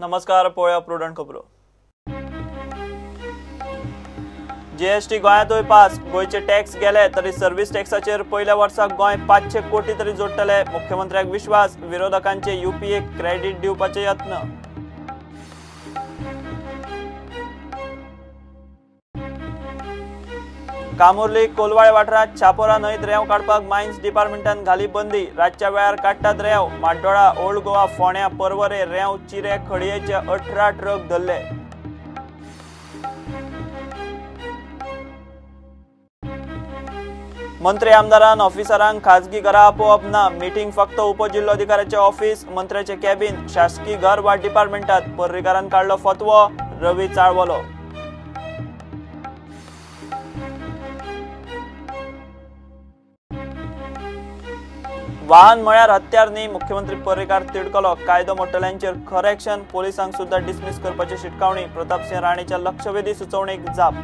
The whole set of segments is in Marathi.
नमस्कार, पळया प्रुडंट खबरो. जीएसटी गोंयांतूय पास. गोंयचे टॅक्स गेले तरी सर्व्हिस टॅक्साचेर पयल्या वर्साक गोंय 500 कोटी तरी जोडटले. मुख्यमंत्र्याक विश्वास. विरोधकांचे यूपीए क्रेडिट दिवपाचे यत्न. कामुर्ली कोलवाळे वाठारांत चापोरा न्हंयत रेंव काडपाक मायन्स डिपार्टमेंटान घाली बंदी. रातच्या वेळार काडटात रेंव. माड्डोळा, ओल्ड गोवा, फोंड्या, पर्वरे, रेंव, चिरे, खडयेचे 18 ट्रक धरले. मंत्री आमदारान ऑफिसरांक खाजगी घरां आपोवप ना. मीटिंग फक्त उपजिल्लोधिकाऱ्याचे ऑफिस, मंत्र्याचे कॅबिन, शासकीय घर वा डिपार्टमेंटात. पर्रीकारान काडलो फतवो. रवी चाळवलो. वाहन म्हळ्यार हत्यार न्ही. मुख्यमंत्री पर्रीकार तिडकलो. कायदो मोडटल्यांचेर खरें ऍक्शन. पोलिसांक सुद्धा डिसमीस करपाची शिटकावणी. प्रतापसिंह राणेच्या लक्षवेधी सुचोवणेक जाप.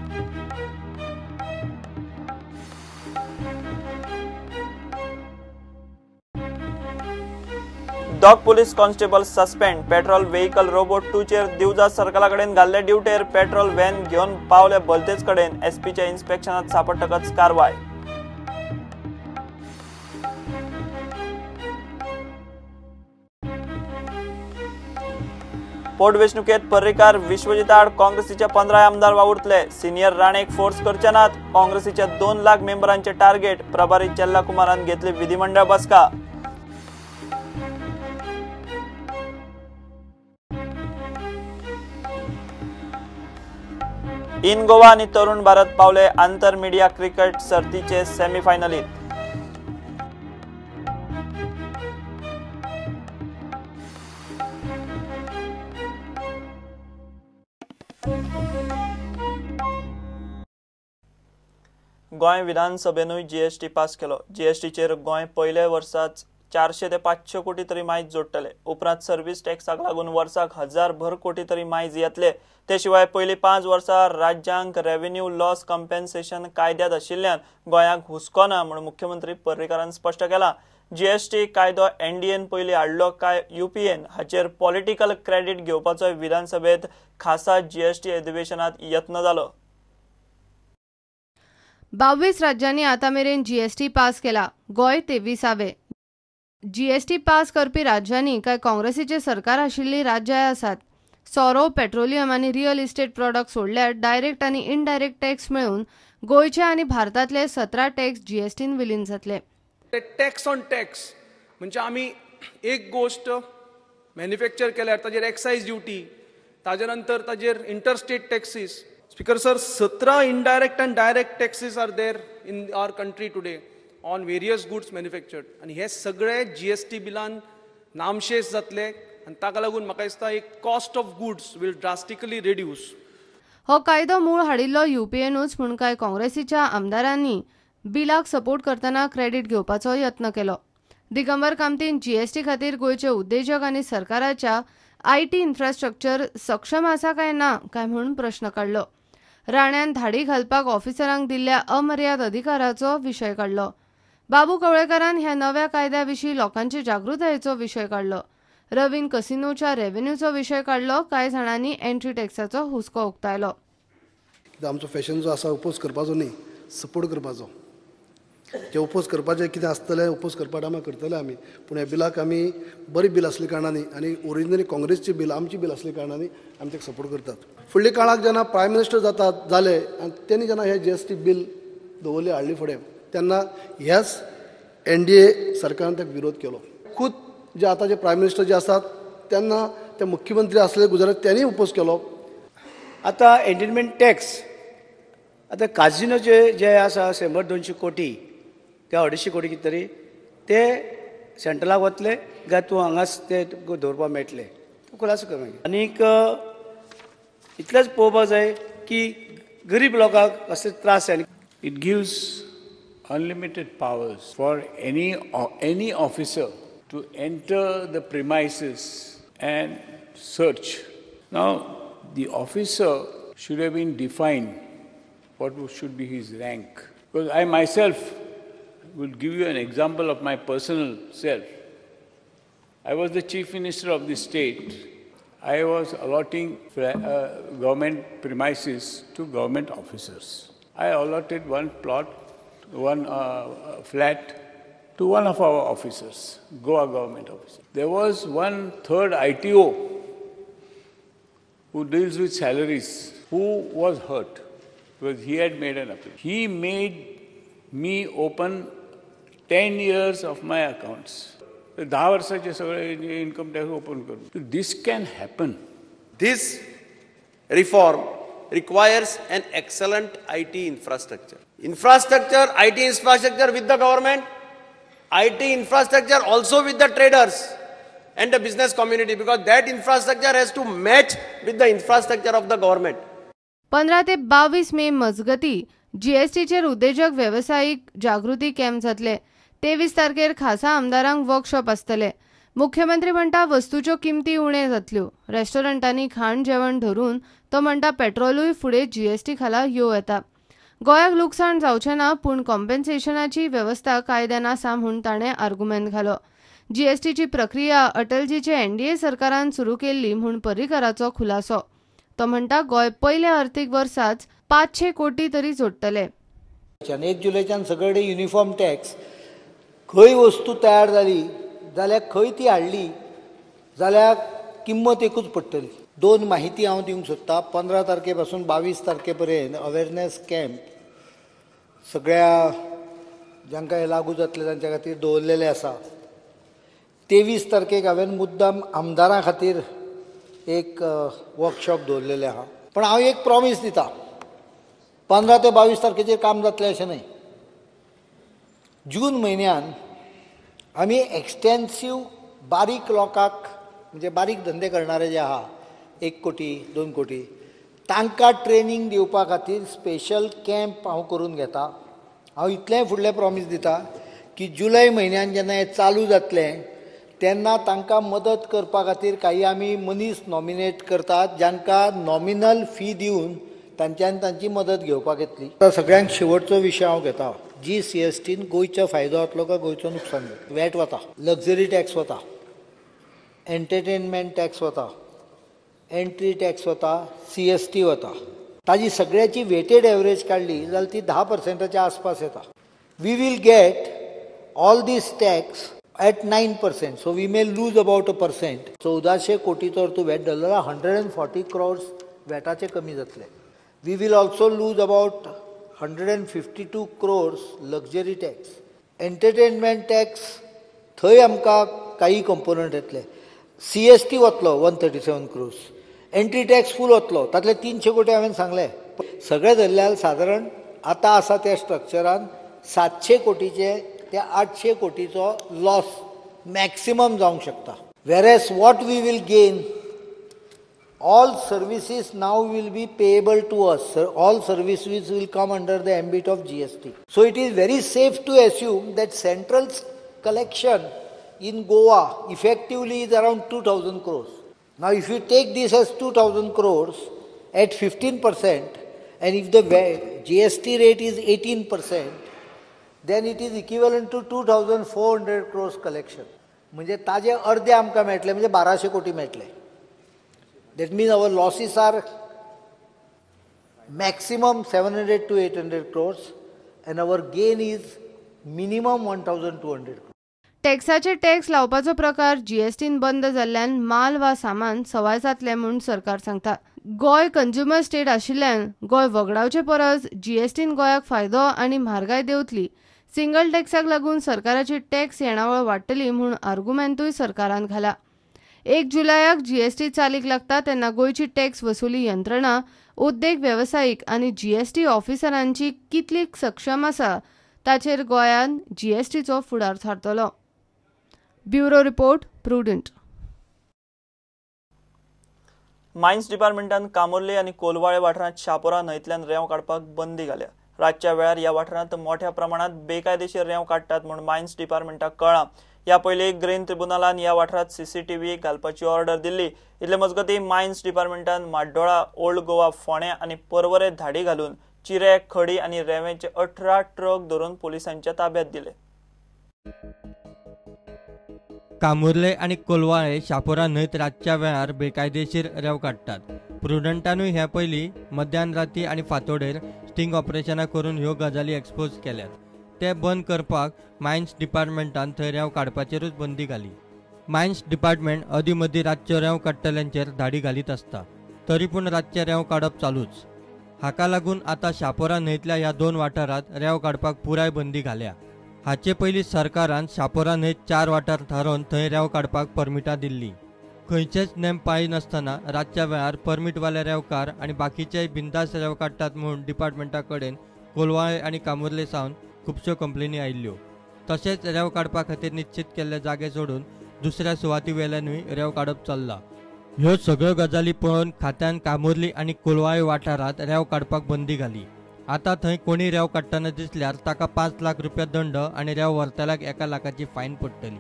Dog police constable suspend. Petrol vehicle robot 2 चेर दिवजा सर्कला कडेन घाल्ले ड्युटेर. पेट्रोल व्हॅन घेवन पावले भलतेच कडेन. एसपीच्या इन्स्पेक्शनात सापडटकच कारवाय. पोटवेंचणुकेत पर्रीकार विश्वजीत आड काँग्रेसीचे 15 आमदार वावुरतले. सिनियर राणेक फोर्स करचे नात. काँग्रेसीच्या 2 लाख मेंबरांचे टार्गेट. प्रभारी चेल्ला कुमारान घेतली विधिमंडळ बसका. इन गोवा आणि तरुण भारत पावले आंतर मीडिया क्रिकेट सर्तीचे सेमीफायनलीत. गोंय विधानसभेनूय जीएसटी पास केलो. जीएसटीचेर गोंय पयल्या वर्साच 400 ते 500 कोटी तरी मायज जोडटले. उपरांत सर्व्हिस टॅक्साक लागून वर्साक 1000 भर कोटी तरी मायज येतले. ते शिवाय पयली 5 वर्सां राज्यांक रेव्हेन्यू लॉस कॉम्पेन्सेशन कायद्यात आशिल्ल्यान गोंयाक हुस्को ना म्हूण मुख्यमंत्री पर्रीकारान स्पश्ट केला. जीएसटी कायदो एनडीएन पयली हाडलो काय यूपीएन हाचेर पॉलिटिकल क्रेडिट घेवपाचो विधानसभेत खासा जीएसटी अधिवेशनात यत्न जालो. 22 राज्यांनी आतामेरेन जीएसटी पास केला. गोंय 23वे. जीएसटी पास करपी राज्यांनी काय काँग्रेसीचे सरकार आशिल्ली राज्याय आसात. सोरो, पेट्रोलियम आनी रियल इस्टेट प्रॉडक्ट सोडल्यार डायरेक्ट आनी इनडायरेक्ट टॅक्स मेळून गोंयचे आनी भारतातले 17 टॅक्स जीएसटीन विलीन जातले. टॅक्स ऑन टॅक्स म्हणजे आमी एक गोष्ट मॅन्युफॅक्चर केल्यार ताजेर एक्सायज ड्युटी, ताजे नंतर ताजेर interstate taxes. Speaker sir, 17 indirect and direct taxes are there in our country today on various goods manufactured. आणि हे सगळे जीएसटी बिलान नामशेष जातले आणि ताका लागून म्हाका दिसता एक cost of goods will drastically reduce. हो कायदो मूळ हाडिल्लो यूपीएनूच म्हूण काय काँग्रेसीच्या आमदारांनी बिलाक सपोर्ट करतना क्रेडीट घेवपाचो यत्न केलो. दिगंबर कामतीन जीएसटी खातीर गोंयचे उद्देजक आनी सरकाराच्या आयटी इन्फ्रास्ट्रक्चर सक्षम आसा काय ना काय म्हूण प्रश्न काडलो. राण्यान धाडी घालपाक ऑफिसरांक दिल्ल्या अमर्याद अधिकाराचो विशय काडलो. बाबू कवळेकारान ह्या नव्या कायद्या विशीं लोकांची जागृतायेचो विशय काडलो. रवीन कसिनोच्या रेव्हेन्यूचो विशय काडलो. कांय जाणांनी एंट्री टॅक्साचो हुस्को उक्तायलो. आमचो फॅशन जो आसा ओपोज करपाचो न्ही, सपोर्ट करपाचो. जे ओपोज करपाचें कितें आसतलें ओपोज करपा टायमार करतले आमी. पूण ह्या बिलाक आमी बरी बील आसल्या कारणांनी आनी ओरिजिनली काँग्रेसची बील आमची बील आसल्या कारणांनी आमी ताका सपोर्ट करतात. फुडल्या काळाक जेन्ना प्रायम मिनिस्टर जाले आनी तेणी जेन्ना हे जीएसटी बील दवरली हाडली फुडें, तेन्ना ह्याच एनडीए सरकारान ताका विरोध केलो. खूद जे आतांचे प्रायम मिनिस्टर जे आसात तेन्ना ते मुख्यमंत्री आसले गुजरात त्यांनी ओपोज केलो. आतां एंटरटेनमेंट टॅक्स आतां काजिनोचे जे आसा 100-200 कोटी ते 250 कोटी कितें तरी ते सेंट्रलाक वतले काय तूं हांगाच ते दवरपाक मेळटले. खुलासो कर मागीर. आनीक इतलेंच पळोवपाक जाय की गरीब लोकांक कसले त्रास जाय. It gives unlimited powers for any officer to enter the premises and search. Now, the officer should have been defined what should be his rank. Because I myself will give you an example of my personal self. I was the Chief Minister of the state I was allotting government premises to government officers. I allotted one flat to one of our officers, Goa government officer. There was one third ITO who deals with salaries, who was hurt because he had made an appeal. He made me open 10 years of my accounts. 10 वर्षाचे सगळे इन्कम टॅक्स ओपन करून. This can happen. This reform requires an excellent IT infrastructure. IT infrastructure with the government, IT infrastructure also with the traders and the business community, because that infrastructure has to match with the infrastructure of the government. 15 ते 22 मे मजगती जीएसटीचेर उद्देजक व्यावसायिक जागृती कॅम्प जातले. 23 तारखेर खासा आमदारांक वर्कशॉप आसतले. मुख्यमंत्री म्हणटा वस्तूच्यो किमती उणे जातल्यो. रेस्टॉरंटांनी खाण जेवण धरून तो म्हणटा पेट्रोलूय फुडें जीएसटी खाला येवं येता. गोंयाक लुकसाण जावचें ना, पूण कॉम्पेन्सेशनाची वेवस्था कायद्यान आसा म्हूण ताणें आर्ग्युमेंट घालो. जीएसटीची प्रक्रिया अटलजीचे एनडीए सरकारान सुरू केल्ली म्हूण पर्रीकाराचो खुलासो. तो म्हणटा गोंय पयल्या अर्थीक वर्साच 500 कोटी तरी जोडटले. 1 जुलैच्यान सगळे युनिफॉर्म टॅक्स खंय वस्तू तयार जाली जाल्यार खंय ती हाडली जाल्यार किंमत एकूच पडटली. 2 माहिती हांव दिवंक सोदतां. 15 तारखे पासून 22 तारखे पर्यंत अवेरनेस कॅम्प सगळ्या जांकां हे लागू जातले तांच्या खातीर दवरलेले आसा. 23 तारखेक हांवें मुद्दाम आमदारां खातीर एक वर्कशॉप दवरलेले आहा. पण हांव एक प्रॉमिस दितां, 15 ते 22 तारखेचेर काम जातलें अशें न्हय. जून म्हयन्यान आमी एक्सटेन्सिव्ह बारीक लोकांक, म्हणजे बारीक धंदे करणारे जे आहा 1 कोटी 2 कोटी तांकां ट्रेनिंग दिवपा खातीर स्पेशल कॅम्प हांव करून घेता. हांव इतलेंय फुडलें प्रॉमिस दितां की जुलय म्हयन्यान जेन्ना हें चालू जातलें तेन्ना तांकां मदत करपा खातीर काही आमी मनीस नॉमिनेट करतात जांकां नॉमिनल फी दिवन तांच्यान तांची मदत घेवपाक येतली. सगळ्यांक शेवटचो विशय हांव घेता. जीसीएसटीन गोंयचो फायदो जातलो काय गोंयचो नुकसान जातलो? वॅट वता, लक्झरी टॅक्स वता, एंटरटेनमेंट टॅक्स वता, एंट्री टॅक्स वता, सीएसटी वता. ताजी सगळ्याची वेटेड एवरेज काडली जाल्यार ती 10% आसपास येता. We will get all these tax at 9%, so we may lose about 1%. 1400 कोटीचो तूं वॅट धरलो जाल्यार 140 crores वॅटाचे कमी जातले. We will also lose about 152 crores luxury tax. Entertainment tax थंय आमकां काही कंपोनंट येतले. सीएसटी वतलो 137 crores. एंट्री टॅक्स फूल वतलो, तातले 300 कोटी हांवें सांगले. सगळे धरल्यार सादारण आतां आसा त्या स्ट्रक्चरान 700 कोटीचे ते 800 कोटीचो लॉस मॅक्सिमम जावंक शकता. whereas what we will gain, all services now will be payable to us. All services will come under the ambit of GST. So it is very safe to assume that central's collection in Goa effectively is around 2000 crores. Now if you take this as 2000 crores at 15%, and if the GST rate is 18%, then it is equivalent to 2400 crores collection. म्हणजे ताजे अर्धे आमकां मेळटले, म्हणजे 1200 कोटी मेळटले. That means our losses are maximum 700 to 800 crores and our gain is minimum 1200 crores. टॅक्साचे tax लावपाचो प्रकार जीएसटीन बंद जाल्ल्यान माल वा सामान सवाय जातले म्हूण सरकार सांगता. गोंय कंज्युमर स्टेट आशिल्ल्यान गोंय वगडावचे परस जीएसटीन गोंयाक फायदो आनी म्हारगाय देंवतली. सिंगल टॅक्साक लागून सरकाराची टॅक्स येणावळ वाडटली म्हूण आर्ग्युमेंटूय सरकारान घाला. 1 जुलयाक जीएसटी चालीक लागता तेन्ना गोंयची टॅक्स वसुली यंत्रणा उद्देग वेवसायीक आनी जीएसटी ऑफिसरांची कितली सक्षम आसा ताचेर गोंयान जीएसटीचो फुडार थारतलो. Bureau report, Prudent. मायन्स डिपार्टमेंटान कामोर्ले आणि कोलवाळे वाठारांत शापोरा न्हंयतल्यान रेंव काडपाक बंदी घाल्या. रातच्या वेळार ह्या वाठारांत मोठ्या प्रमाणात बेकायदेशीर रेंव काडटात म्हूण मायन्स डिपार्टमेंटाक कळ्ळां. ह्या पयलीं ग्रेन ट्रिब्युनलान ह्या वाठारांत सीसीटीव्ही घालपाची ऑर्डर दिल्ली. इतले मजगतीं मायन्स डिपार्टमेंटान माड्डोळा, ओल्ड गोवा, फोंड्या आनी पर्वरे धाडी घालून चिरे, खडी आनी रेंवेचे 18 ट्रक धरून पुलिसांच्या ताब्यांत दिले. कामुर्ले आणि कोलवाळे शापोरा न्हंयत रातच्या वेळार बेकायदेशीर रेंव काडटात. प्रुडंटानूय ह्या पयलीं मध्यान राती आनी फांतोडेर स्टिंग ऑपरेशनां करून ह्यो गजाली एक्सपोज केल्यात. ते बंद करपाक मायन्स डिपार्टमेंटान थंय रेंव काडपाचेरूच बंदी घाली. मायन्स डिपार्टमेंट अदी मदीं रातच्यो रेंव काडटल्यांचेर धाडी घालीत आसता. तरी पूण रातचे रेंव काडप चालूच. हाका लागून आतां शापोरा न्हंयतल्या ह्या 2 वाठारांत रेंव काडपाक पुराय बंदी घाल्या. हाचे पयलीं सरकारान शापोरा न्हंयत 4 वाठार थारोवन थंय रेंव काडपाक परमिटां दिल्लीं. खंयचेच नेम पाळिनासतना रातच्या वेळार परमीटवाले रेंवकार आनी बाकीचेय बिंदास रेंव काडटात म्हूण डिपार्टमेंटा कडेन कोलवाळे आनी कामुर्ले सावन खुबश्यो कंप्लेनी आयिल्ल्यो. तशेंच रेंव काडपा खातीर निश्चित केल्ले जागे सोडून दुसऱ्या सुवाती वेल्यानूय रेंव काडप चल्लां. ह्यो सगळ्यो गजाली पळोवन खात्यान कामुर्ली आनी कोलवाळे वाठारांत रेंव काडपाक बंदी घाली. आतां थंय कोणी रेंव काडटना दिसल्यार ताका 5 लाख रुपया दंड आनी रेंव व्हरतल्याक 1 लाखाची फायन पडटली.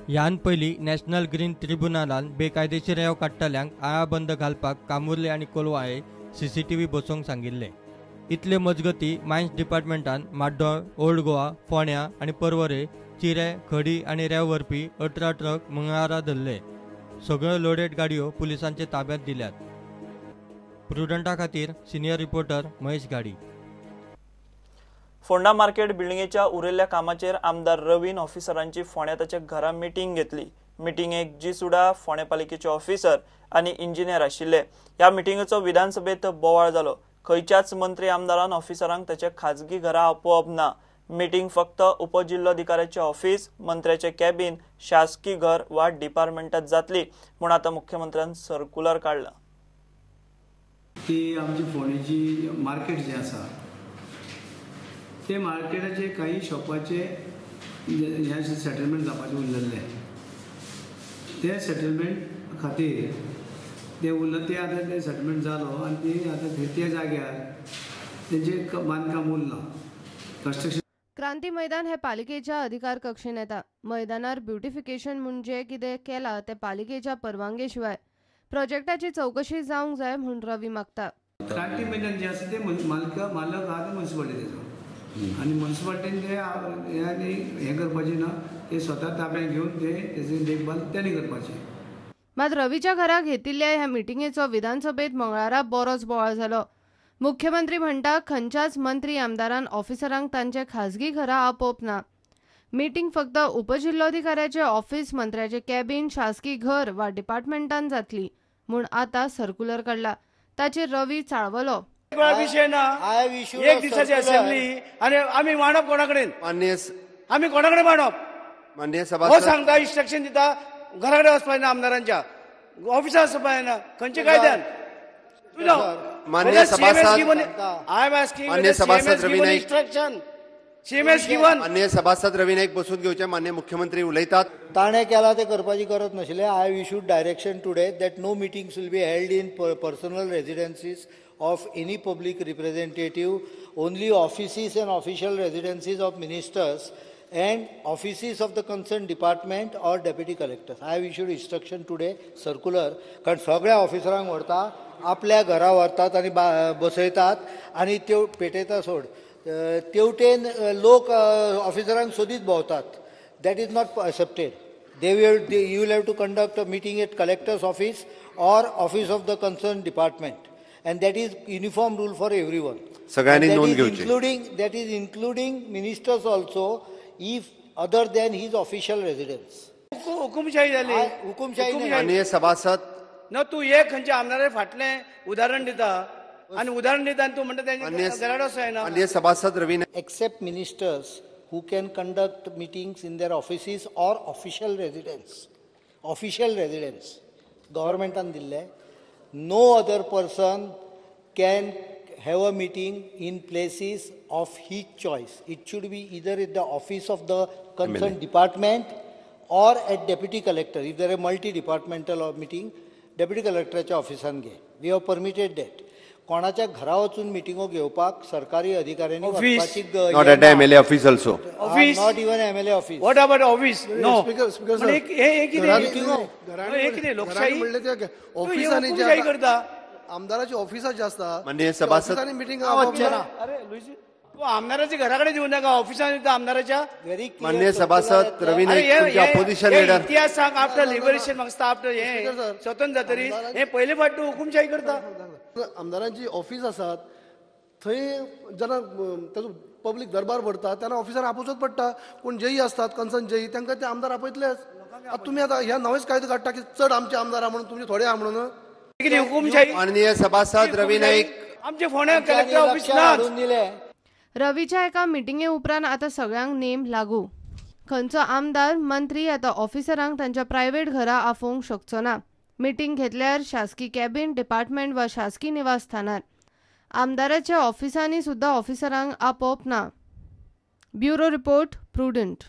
ह्यान पयलीं नॅशनल ग्रीन ट्रिब्युनलान बेकायदेशीर रेंव काडटल्यांक आळाबंद घालपाक कामुर्ले आनी कोलवाळे CCTV बसोवंक सांगिल्ले. इतले मजगती मायन्स डिपार्टमेंटान माड्डोळ, ओल्ड गोवा, फोंड्या आनी पर्वरे, चिरे, खडी आनी रेंव व्हरपी 18 ट्रक मंगळारा धरले. सगळ्यो लोडेड गाडयो पुलिसांचे ताब्यात दिल्यात. प्रुडंटा खातीर सिनियर रिपोर्टर महेश गाडी. फोंडा मार्केट बिल्डिंगेच्या उरिल्ल्या कामाचेर आमदार रवीन ऑफिसरांची फोंड्या ताच्या घरा मिटींग घेतली. मिटींगेक जी सुडा फोंड्या पालिकेचे ऑफिसर आनी इंजिनियर आशिल्ले. ह्या मिटींगेचो विधानसभेत बोवाळ जालो. खंयच्याच मंत्री आमदारान ऑफिसरांक ताचे खाजगी घरा आपोवप ना. मिटींग फक्त उपजिल्लोधिकाऱ्याचे ऑफिस, मंत्र्याचे कॅबिन, शासकीय घर वा डिपार्टमेंटात जातली म्हूण आतां मुख्यमंत्र्यान सर्क्युलर काढला. की आमची फोंडेची मार्केट जे आसा ते मार्केटाचे काही शॉपाचे हे सेटलमेंट जावपाचे उरलेले. ते सेटलमेंट खातीर ते उरलं ते आतां ते सेटलमेंट जालो आनी ते आतां त्या जाग्यार तेंचे बांदकाम उरलां. कन्स्ट्रक्शन क्रांती मैदान हे पालिकेच्या अधिकार कक्षेन येता. मैदानार ब्युटिफिकेशन म्हणजे कितें केला ते पालिकेच्या परवानगी शिवाय प्रोजेक्टाची चौकशी जावंक जाय म्हूण रवी मागता. क्रांती मैदान जे आसा ते मालक आहा ते म्युन्सिपालिटीचो आनी म्युन्सिपालिटीन ते हें करपाचें ना. ते स्वता ताब्यात घेवन तेची देखभाल त्यांनी करपाची. मात रवीच्या घराक घेतिल्ल्या ह्या मिटींगेचो विधानसभेत मंगळारा बरोच बोवाळ जालो. मुख्यमंत्री म्हणटा खंयच्याच मंत्री आमदारान ऑफिसरांक तांचे खाजगी घरा आपोवप ना. मिटींग फक्त उपजिल्लोधिकाऱ्याचे ऑफिस, मंत्र्याचे कॅबिन, शासकीय घर वा डिपार्टमेंटान जातली म्हूण आतां सर्क्युलर काडला. ताचेर रवी चाळवलो. विषय ना, एक दिसाची असेंब्ली आनी आमी मांडप कोणा कडेन? आमी कोणा कडेन मांडप? माननीय हो सभासद सांगता इन्स्ट्रक्शन दिता घरा कडेन वचपाक ना, आमदारांच्या ऑफिसार वचपाक ना. खंयच्या कायद्यान? माननीय सभासद माननीय सभासद रवी नाईक माननीय सभासद रवी नाईक बसून घेवचे. माननीय मुख्यमंत्री उलयतात. ताणें केला ते करपाची गरज नाशिल्लें. I issued direction today that no meetings will be held in personal residencies of any public representative, only offices and official residences of ministers and offices of the concerned department or deputy collectors. I have issued instruction today, circular, कारण सगळ्या ऑफिसरांक व्हरता, आपल्या घरा व्हरतात आनी बसयतात आनी त्यो पेटयता सोड. तेवटेन लोक ऑफिसरांक सोदीत भोंवतात. That is not accepted. You will have to conduct a meeting at collector's office or office of the concerned department. And that is uniform rule for everyone. सगळ्यांनी नोंद घेवची. That is including ministers also, if other than his official residence. हुकुमशाही जाली. हुकुमशाही नाही. माननीय सभासद न तू एक खंयच्या आमदारा फाटलें उदाहरण दिता आनी उदाहरण दिता आनी तूं म्हणटा तेंचे घराडो जायना. माननीय सभासद रवी Naik Except ministers who can conduct meetings in their offices or official residence. Official residence. Governmentan dille. No other person can have a meeting in places of his choice. It should be either at the office of the concerned department or at deputy collector. If there are multi-departmental meeting, deputy collectorच्या ऑफिसान घे. We have permitted that. कोणाच्या घरा वचून मिटिंगो घेवपाक सरकारी अधिकाऱ्यांनी वचपाची not at the MLA office also. Office. Not even MLA office. What about office? No. Speaker पण एक कितें लोकशाही ऑफिसांनी करता. आमदाराची ऑफिसां जी आसता माननीय सभासद मिटिंग अरे लुईस आमदाराच्या घराकडे देऊ नका, ऑफिसात आमदाराच्या व्हेरी माननीय सभासद रवी नाईक तुमचे ऑपोजिशन लीडर इतिहास सांग आफ्टर लिबरेशन मागता आफ्टर हे स्वतंत्र जातरी हे पहिले फावट तूं हुकुमशाही करता. आमदारांची ऑफिस आसात थंय जेन्ना ताजो पब्लीक दरबार भरता तेन्ना ऑफिसार आपोवचोच पडटा. कोण जेई असतात कन्सर्न जेई तांकां ते आमदार आपयतलेच. आतां तुमी आतां ह्या नवेच कायदो काडटा की चड आमचे आमदार आहा म्हणून तुमचे थोडे आहा म्हणून. कितें हुकुमशाही माननीय सभासद रवी नाईक आमचे फोंड्या कलेक्टर ऑफिस ना दिले. रवीच्या एका मिटिंगे उपरांत आता सगळ्यांक नेम लागू. खंयचो आमदार मंत्री आता ऑफिसरांक तांच्या प्रायव्हेट घरा आफोवंक शकचो ना. मिटींग घेतल्यार शासकीय कॅबिन डिपार्टमेंट वा शासकीय निवासस्थानार. आमदाराच्या ऑफिसांनी सुद्धा ऑफिसरांक आपोवप ना. Bureau report Prudent.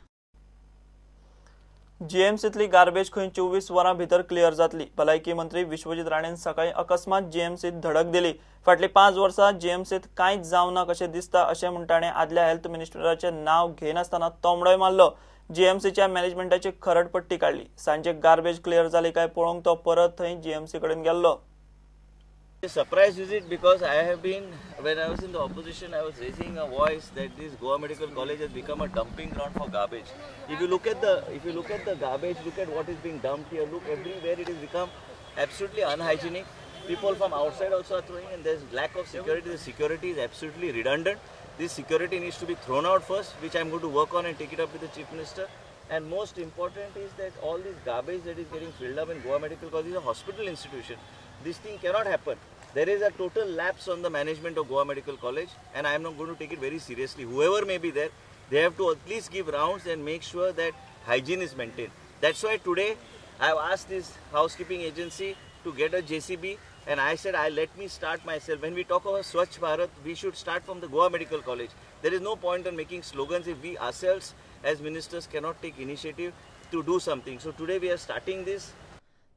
जीएमसीतली गार्बेज खंय 24 वरां भितर क्लियर जातली. भलायकी मंत्री विश्वजीत राणेन सकाळी अकस्मात जीएमसीत धडक दिली. फाटली 5 वर्सां जीएमसीत कांयच जावं ना कशें दिसता अशें म्हूण ताणें आदल्या हेल्थ मिनिस्टराचें नांव घेनासतना तोमडोय मारलो. जीएमसीच्या मॅनेजमेंटाची खरडपट्टी काडली. सांजे गार्बेज क्लियर जाली काय पळोवंक तो परत थंय जीएमसी कडेन गेल्लो. Surprise visit because I have been, when I was in the opposition, I was raising a voice that this Goa Medical College has become a dumping ground for garbage. If you look at the garbage, look at what is being dumped here. Look everywhere it has become absolutely unhygienic. People from outside also are throwing, and there's lack of security. The security is absolutely redundant. This security needs to be thrown out first, which I'm going to work on and take it up with the Chief Minister. And most important is that all this garbage that is getting filled up in Goa Medical College is a hospital institution. This thing cannot happen. There is a total lapse on the management of Goa Medical College, and I am not going to take it very seriously. Whoever may be there, they have to at least give rounds and make sure that hygiene is maintained. That's why today I have asked this housekeeping agency to get a JCB, and I said, let me start myself. When we talk about Swachh Bharat, we should start from the Goa Medical College. There is no point in making slogans if we ourselves as ministers cannot take initiative to do something. So today we are starting this.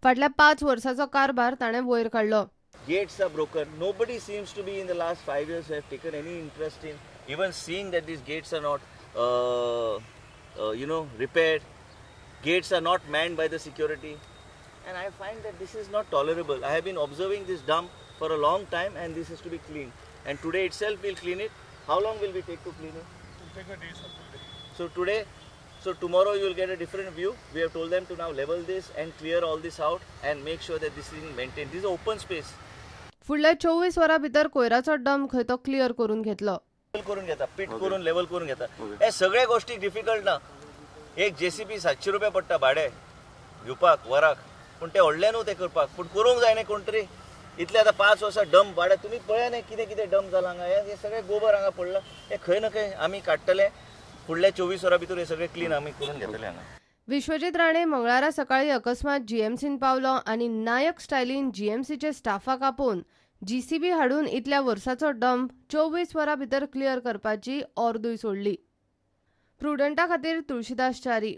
फाटल्या 5 वर्साचो कारभार ताणें वयर काडलो. Gates are broken. Nobody seems to be in the last 5 years have taken any interest in even seeing that these gates are not, repaired. Gates are not manned by the security, and I find that this is not tolerable. I have been observing this dump for a long time, and this has to be cleaned. And today itself we'll clean it. How long will we take to clean it? It will take a day. So tomorrow you will get a different view. We have told them to now level this and clear all this out and make sure that this is maintained. This is open space. फुडल्या 24 वरां भितर कोयराचो डंप खंय तो क्लियर करून घेतलो. करून घेता, पीट करून लेवल करून घेता. हे सगळे गोष्टी डिफिकल्ट ना. एक JCB 700 रुपया पडटा भाडे घेवपाक वराक, पूण ते व्हडले न्हू ते करपाक, पूण करूंक जाय न्ही कोण तरी. इतले आतां 5 वर्सां डंप भाडे तुमी पळया न्ही कितें कितें डंप जाला हांगा. हे सगळे गोबर हांगा पडला. हे खंय ना खंय आमी काडटले. फुडल्या 24 वरां भितर हे सगळे क्लीन आमी करून घेतले हांगा. विश्वजीत राणे मंगळारा सकाळी अकस्मात जीएमसीन पावलो आणि नायक स्टायलीन जीएमसीचे स्टाफाक आपोवन JCB हाडून इतल्या वर्साचो डंप 24 वरां भितर क्लियर करपाची ऑर्दूय सोडली. प्रुडंटा खातीर तुळशीदास च्यारी.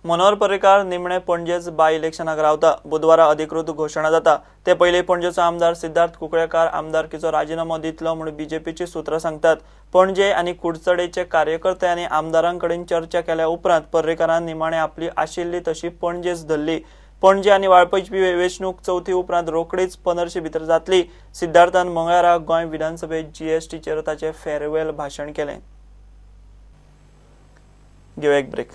मनोहर पर्रीकार निमणे पणजेच बाय इलेक्शनाक रावता. बुधवारा अधिकृत घोषणा जाता. ते पयलीं पणजेचो आमदार सिद्धार्थ कुंकळेकार आमदारकीचो राजीनामो दितलो म्हूण बीजेपीची सुत्रां सांगतात. पणजे आनी कुडचडेचे कार्यकर्ते आनी आमदारांकडेन चर्चा केल्या उपरांत पर्रीकारान निमाणे आपली आशिल्ली तशी पणजेच धरली. पणजे आनी वाळपयची वेंचणूक चवथी उपरांत रोखडीच 15 भितर जातली. सिद्धार्थान मंगळारा गोंय विधानसभेत GST चेर ताचें फेअरवेल भाशण केलें. घेऊ एक ब्रेक.